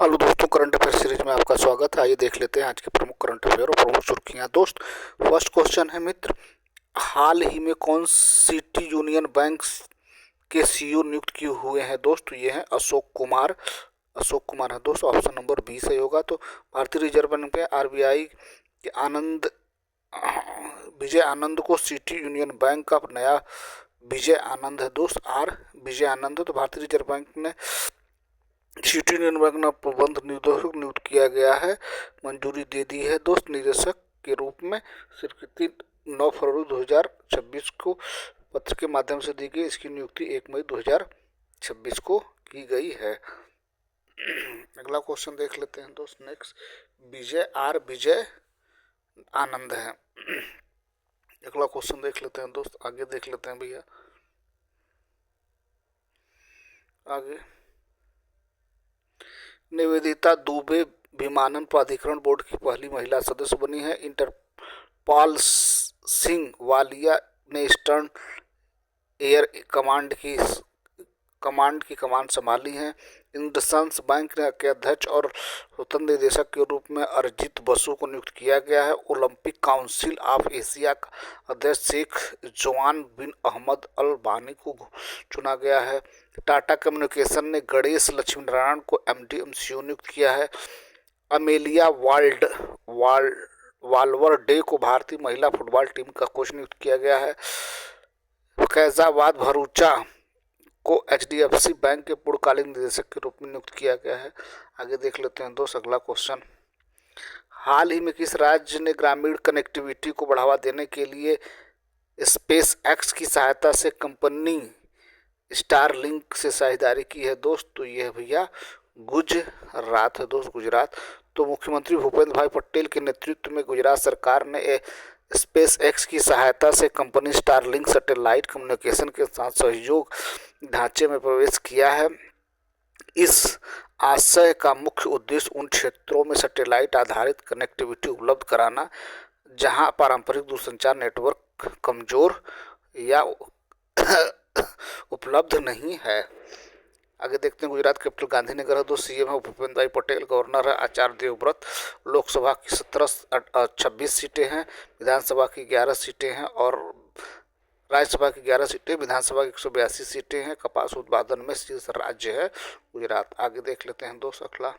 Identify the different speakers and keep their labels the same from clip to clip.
Speaker 1: Hello दोस्तों, current affair series में आपका स्वागत है। आइए देख लेते हैं आज के प्रमुख करंट अफेयर और प्रमुख सुर्खियां। दोस्त, फर्स्ट क्वेश्चन है मित्र, हाल ही में कौन सिटी यूनियन बैंक के सीईओ नियुक्त किए हुए हैं? दोस्त, ये हैं अशोक कुमार। अशोक कुमार है दोस्त, ऑप्शन नंबर बी सही होगा। तो भारतीय रिजर्व बैंक में आरबीआई के विजय आनंद को सिटी यूनियन बैंक का नया विजय आनंद है दोस्त, आर विजय आनंद है। तो भारतीय रिजर्व बैंक ने सिटी यूनियन बैंक में प्रबंध निदेशक नियुक्त किया गया है, मंजूरी दे दी है दोस्त निदेशक के रूप में। स्वीकृति 9 फरवरी 2026 को पत्र के माध्यम से दी गई। इसकी नियुक्ति 1 मई 2026 को की गई है। अगला क्वेश्चन देख लेते हैं दोस्त। नेक्स्ट, विजय आनंद है। अगला क्वेश्चन देख लेते हैं दोस्त, आगे देख लेते हैं भैया। आगे, निवेदिता दुबे विमानन प्राधिकरण बोर्ड की पहली महिला सदस्य बनी है। इंटरपाल सिंह वालिया ने ईस्टर्न एयर कमांड की कमान संभाली है। इंडसइंड बैंक के अध्यक्ष और स्वतंत्र निदेशक के रूप में अरिजीत बसु को नियुक्त किया गया है। ओलंपिक काउंसिल ऑफ एशिया का अध्यक्ष शेख जवान बिन अहमद अल बानी को चुना गया है। टाटा कम्युनिकेशन ने गणेश लक्ष्मीनारायण को एमडी एमसीयू नियुक्त किया है। अमेलिया वाल्वर डे को भारतीय महिला फुटबॉल टीम का कोच नियुक्त किया गया है। फैजाबाद भरूचा को एचडीएफसी बैंक के पूर्णकालीन निदेशक के रूप में नियुक्त किया गया है। आगे देख लेते हैं दोस्त, अगला क्वेश्चन, हाल ही में किस राज्य ने ग्रामीण कनेक्टिविटी को बढ़ावा देने के लिए स्पेस एक्स की सहायता से कंपनी स्टारलिंक से साझेदारी की है? दोस्त, तो यह भैया गुजरात है दोस्त, गुजरात। तो मुख्यमंत्री भूपेंद्र भाई पटेल के नेतृत्व में गुजरात सरकार ने स्पेस एक्स की सहायता से कंपनी स्टारलिंक सैटेलाइट कम्युनिकेशन के साथ सहयोग ढांचे में प्रवेश किया है। इस आशय का मुख्य उद्देश्य उन क्षेत्रों में सैटेलाइट आधारित कनेक्टिविटी उपलब्ध कराना जहां पारंपरिक दूरसंचार नेटवर्क कमजोर या उपलब्ध नहीं है। आगे देखते हैं, गुजरात कैपिटल गांधीनगर है। दो सीएम है भूपेंद्र भाई पटेल, गवर्नर है आचार्य देवव्रत। लोकसभा की 26 सीटें हैं, विधानसभा की 11 सीटें हैं और राज्यसभा की 11 सीटें, विधानसभा की 182 सीटें हैं। कपास उत्पादन में शीर्ष राज्य है गुजरात। आगे देख लेते हैं दोस्त, अगला,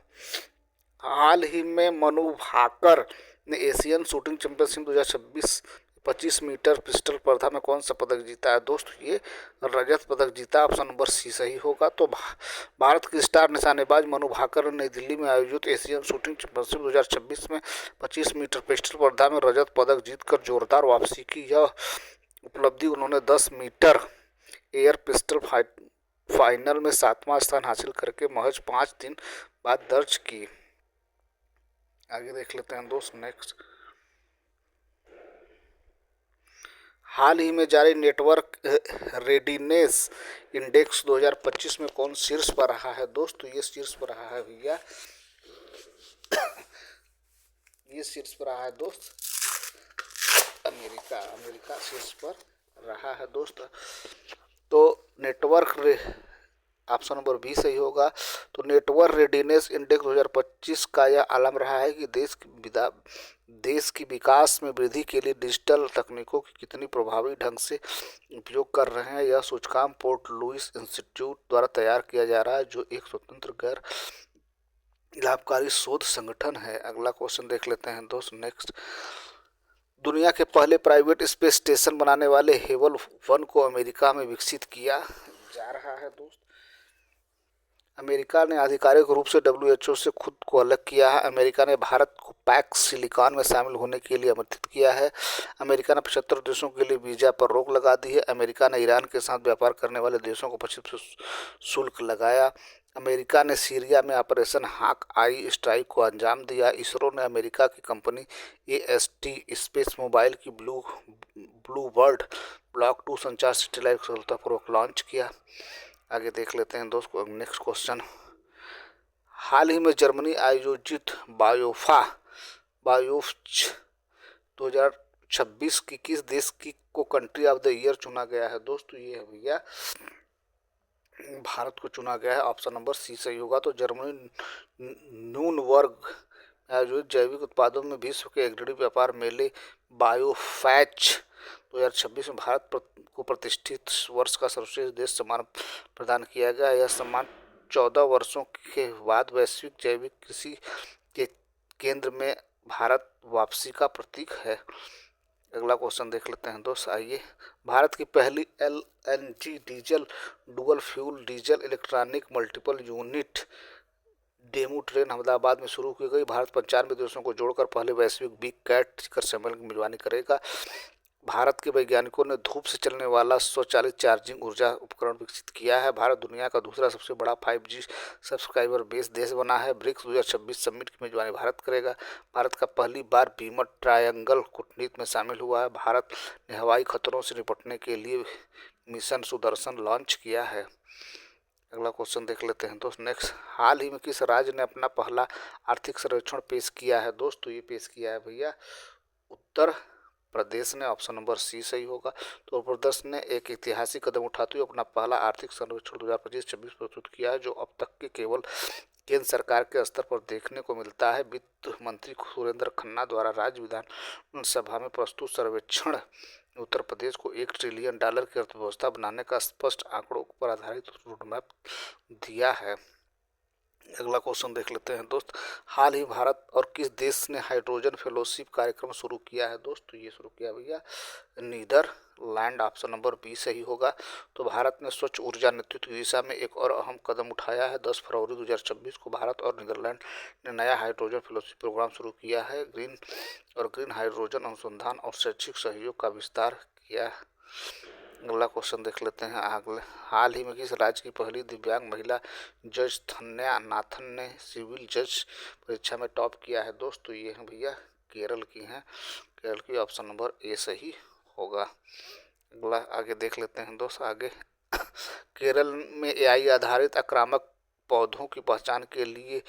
Speaker 1: हाल ही में मनु भाकर ने Asian shooting championship 2026 25 metre pistol स्पर्धा में कौन सा पदक जीता है? दोस्त, ये रजत पदक जीता। ऑप्शन नंबर सी सही होगा। तो भारत की स्टार निशानेबाज मनु भाकर ने नई दिल्ली में आयोजित एशियन शूटिंग चैंपियनशिप 2026 में 25 मीटर पिस्टल स्पर्धा में रजत पदक जीतकर जोरदार वापसी की। यह उपलब्धि उन्होंने 10 मीटर एयर पिस्टल फाइनल में 7वां स्थान हासिल करके महज 5 दिन बाद दर्ज की। आगे देख लेते हैं दोस्त। नेक्स्ट, हाल ही में जारी नेटवर्क रेडीनेस इंडेक्स 2025 में कौन शीर्ष पर रहा है? दोस्त, तो ये शीर्ष पर रहा है भैया, ये शीर्ष पर रहा है दोस्त, अमेरिका शीर्ष पर रहा है दोस्त। तो नेटवर्क ऑप्शन नंबर बी सही होगा। तो नेटवर्क रेडीनेस इंडेक्स 2025 का यह आलम रहा है कि देश की विकास में वृद्धि के लिए डिजिटल तकनीकों की कितनी प्रभावी ढंग से उपयोग कर रहे हैं। यह सूचकांक पोर्ट लुइस इंस्टीट्यूट द्वारा तैयार किया जा रहा है, जो एक स्वतंत्र गैर लाभकारी शोध संगठन है। अगला क्वेश्चन देख लेते हैं दोस्त। नेक्स्ट, दुनिया के पहले प्राइवेट स्पेस स्टेशन बनाने वाले हेवल 1 को अमेरिका में विकसित किया जा रहा है दोस्त। अमेरिका ने आधिकारिक रूप से डब्ल्यूएचओ से खुद को अलग किया है। अमेरिका ने भारत को पैक्स सिलिकॉन में शामिल होने के लिए आमंत्रित किया है। अमेरिका ने 75 देशों के लिए वीजा पर रोक लगा दी है। अमेरिका ने ईरान के साथ व्यापार करने वाले देशों को 25% शुल्क लगाया। अमेरिका ने सीरिया में ऑपरेशन हाक आई स्ट्राइक को अंजाम दिया। इसरो ने अमेरिका की कंपनी एएसटी स्पेस मोबाइल की ब्लू बर्ड ब्लॉक 2 संचार सैटेलाइट सफलतापूर्वक लॉन्च किया। आगे देख लेते हैं दोस्तों। नेक्स्ट क्वेश्चन, हाल ही में जर्मनी आयोजित बायोफ्च 2026 की किस देश की को कंट्री ऑफ द ईयर चुना गया है? दोस्तों, ये है भैया भारत को चुना गया है, ऑप्शन नंबर सी सही होगा। तो जर्मनी न्यून वर्ग आयोजित जैविक उत्पादों में विश्व के अग्रणी व्यापार मेले बायोफैच 2026 में भारत को प्रतिष्ठित वर्ष का सर्वश्रेष्ठ देश सम्मान प्रदान किया गया। यह सम्मान 14 वर्षों के बाद वैश्विक जैविक कृषि के केंद्र में भारत वापसी का प्रतीक है। अगला क्वेश्चन देख लेते हैं दोस्त, आइए। भारत की पहली LNG diesel dual fuel diesel electronic multiple unit DEMU train Ahmedabad में शुरू की गई। भारत 95 देशों को जोड़कर पहले वैश्विक बिग कैट शिखर सम्मेलन की मेजबानी करेगा। भारत के वैज्ञानिकों ने धूप से चलने वाला स्वचालित चार्जिंग ऊर्जा उपकरण विकसित किया है। भारत दुनिया का दूसरा सबसे बड़ा 5G सब्सक्राइबर बेस देश बना है। ब्रिक्स 2026 समिट की मेजबानी भारत करेगा। भारत का पहली बार बीमर ट्रायंगल कूटनीति में शामिल हुआ है। भारत ने हवाई खतरों से निपटने के लिए मिशन सुदर्शन लॉन्च किया है। अगला क्वेश्चन देख लेते हैं दोस्त, नेक्स्ट। हाल ही में किस राज्य ने अपना पहला आर्थिक सर्वेक्षण पेश किया है दोस्त? तो ये पेश किया है भैया उत्तर प्रदेश ने, ऑप्शन नंबर सी सही होगा। तो उत्तर प्रदेश ने एक ऐतिहासिक कदम उठाते हुए अपना पहला आर्थिक सर्वेक्षण 2025-26 प्रस्तुत किया है, जो अब तक के केवल केंद्र सरकार के स्तर पर देखने को मिलता है। वित्त मंत्री सुरेंद्र खन्ना द्वारा राज्य विधानसभा में प्रस्तुत सर्वेक्षण उत्तर प्रदेश को $1 ट्रिलियन की अर्थव्यवस्था बनाने का स्पष्ट आंकड़ों पर आधारित रोडमैप दिया है। अगला क्वेश्चन देख लेते हैं दोस्त, हाल ही भारत और किस देश ने हाइड्रोजन फेलोशिप कार्यक्रम शुरू किया है दोस्त? तो ये शुरू किया भैया नीदरलैंड, ऑप्शन नंबर बी सही होगा। तो भारत ने स्वच्छ ऊर्जा नेतृत्व की दिशा में एक और अहम कदम उठाया है। 10 फरवरी 2026 को भारत और नीदरलैंड ने नया हाइड्रोजन फेलोशिप प्रोग्राम शुरू किया है। ग्रीन हाइड्रोजन अनुसंधान और शैक्षिक सहयोग का विस्तार किया। अगला क्वेश्चन देख लेते हैं अगले, हाल ही में किस राज्य की पहली दिव्यांग महिला जज धन्या नाथन ने सिविल जज परीक्षा में टॉप किया है दोस्त? तो ये है भैया केरल की हैं, केरल की, ऑप्शन नंबर ए सही होगा। अगला आगे देख लेते हैं दोस्त, आगे। केरल में AI आधारित आक्रामक पौधों की पहचान के लिए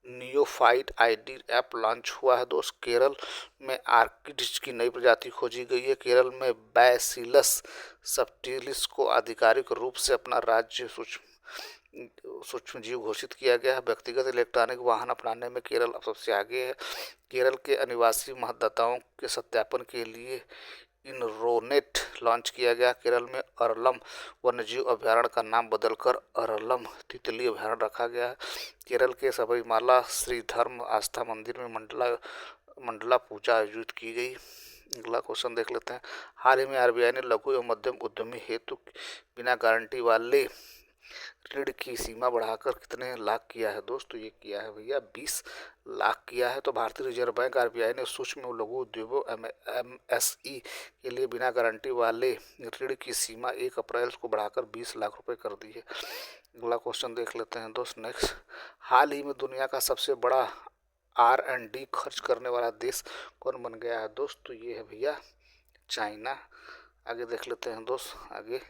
Speaker 1: नियोफाइट ID ऐप लॉन्च हुआ है दोस्त। केरल में आर्किड्स की नई प्रजाति खोजी गई है। केरल में बैसिलस सबटिलिस को आधिकारिक रूप से अपना राज्य सूक्ष्म जीव घोषित किया गया है। व्यक्तिगत इलेक्ट्रॉनिक वाहन अपनाने में केरल अब सबसे आगे है। केरल के अनिवासी मतदाताओं के सत्यापन के लिए इनरोनेट लॉन्च किया गया। केरल में अरलम वन्यजीव अभयारण्य का नाम बदलकर अरलम तितली अभयारण्य रखा गया है। केरल के सबरीमाला श्रीधर्म आस्था मंदिर में मंडला पूजा आयोजित की गई। अगला क्वेश्चन देख लेते हैं, हाल ही में RBI ने लघु एवं मध्यम उद्यमी हेतु बिना गारंटी वाले ऋण की सीमा बढ़ाकर कितने लाख किया है दोस्तों? ये किया है भैया 20 लाख किया है। तो भारतीय रिजर्व बैंक RBI ने सूक्ष्म एवं लघु उद्योगों MSE के लिए बिना गारंटी वाले ऋण की सीमा 1 अप्रैल को बढ़ाकर 20 लाख रुपए कर दी है। अगला क्वेश्चन देख लेते हैं दोस्त, नेक्स्ट। हाल ही में दुनिया का सबसे बड़ा R&D खर्च करने वाला देश कौन बन गया है दोस्त? तो ये है भैया चाइना। आगे देख लेते हैं दोस्त, आगे।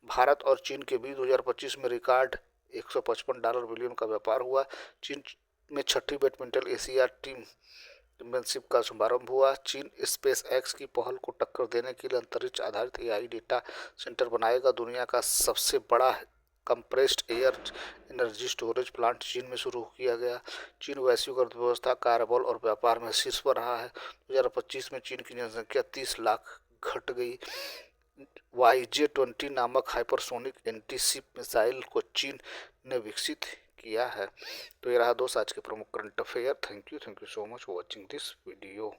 Speaker 1: भारत और चीन के बीच 2025 में रिकॉर्ड $155 बिलियन का व्यापार हुआ। चीन में 6ठी बैडमिंटन एशिया टीम चैंपियनशिप का शुभारंभ हुआ। चीन स्पेस एक्स की पहल को टक्कर देने के लिए अंतरिक्ष आधारित AI डेटा सेंटर बनाएगा। दुनिया का सबसे बड़ा compressed air energy storage plant चीन में शुरू किया गया। चीन वैश्विक अर्थव्यवस्था, कार्यबल और व्यापार में शीर्ष पर रहा है। 2025 में चीन की जनसंख्या 30 लाख घट गई। YJ-20 नामक हाइपरसोनिक एंटीशिप मिसाइल को चीन ने विकसित किया है। तो ये रहा दोस्त आज के प्रमुख current affair. Thank you so much for watching this video.